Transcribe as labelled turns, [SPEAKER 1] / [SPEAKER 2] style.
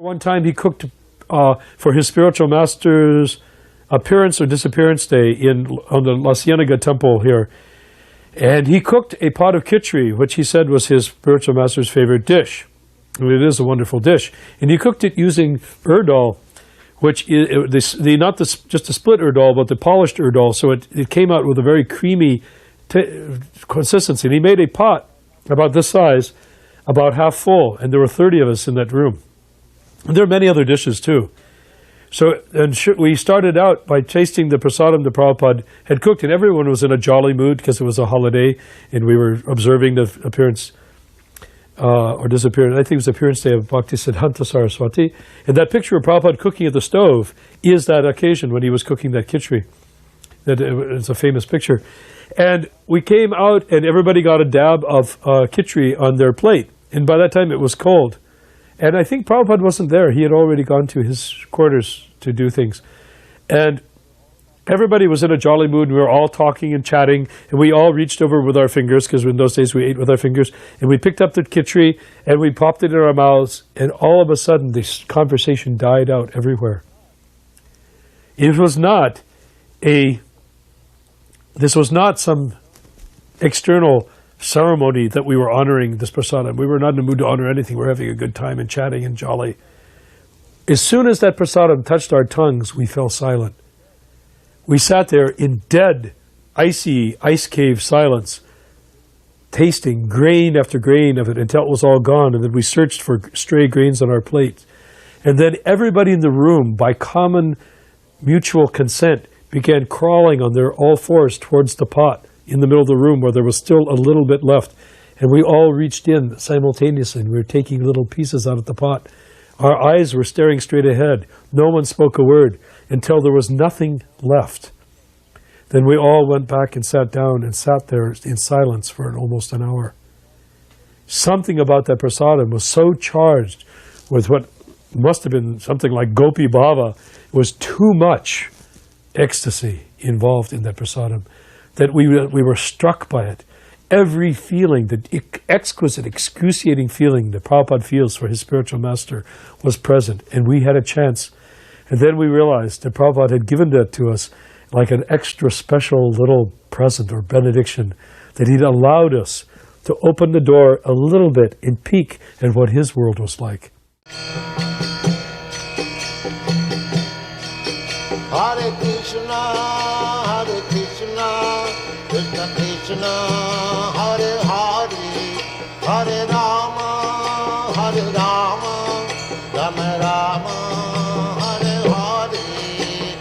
[SPEAKER 1] One time he cooked for his spiritual master's appearance or disappearance day on the La Cienega temple here. And he cooked a pot of khichdi, which he said was his spiritual master's favorite dish. And it is a wonderful dish. And he cooked it using urdal, which is just the split urdal, but the polished urdal. So it came out with a very creamy consistency. And he made a pot about this size, about half full, and there were 30 of us in that room. And there are many other dishes too. So we started out by tasting the prasadam the Prabhupada had cooked, and everyone was in a jolly mood because it was a holiday, and we were observing the appearance or disappearance. I think it was the appearance day of Bhaktisiddhanta Saraswati. And that picture of Prabhupada cooking at the stove is that occasion when he was cooking that khichdi. It's a famous picture. And we came out, and everybody got a dab of khichdi on their plate. And by that time, it was cold. And I think Prabhupada wasn't there. He had already gone to his quarters to do things. And everybody was in a jolly mood. We were all talking and chatting. And we all reached over with our fingers, because in those days we ate with our fingers. And we picked up the khichdi, and we popped it in our mouths. And all of a sudden, this conversation died out everywhere. This was not some external ceremony that we were honoring this prasadam. We were not in the mood to honor anything. We were having a good time and chatting and jolly. As soon as that prasadam touched our tongues, we fell silent. We sat there in dead, icy, ice cave silence, tasting grain after grain of it until it was all gone, and then we searched for stray grains on our plates. And then everybody in the room, by common mutual consent, began crawling on their all fours towards the pot in the middle of the room where there was still a little bit left. And we all reached in simultaneously, and we were taking little pieces out of the pot. Our eyes were staring straight ahead. No one spoke a word until there was nothing left. Then we all went back and sat down and sat there in silence for almost an hour. Something about that prasadam was so charged with what must have been something like Gopi Bhava. It was too much ecstasy involved in that prasadam, that we were struck by it. Every feeling, the exquisite, excruciating feeling that Prabhupada feels for his spiritual master was present, and we had a chance. And then we realized that Prabhupada had given that to us like an extra special little present or benediction, that he'd allowed us to open the door a little bit and peek at what his world was like.
[SPEAKER 2] Hare Krishna, Krishna Krishna, Hare Hare, Hare Rama, Rama Rama.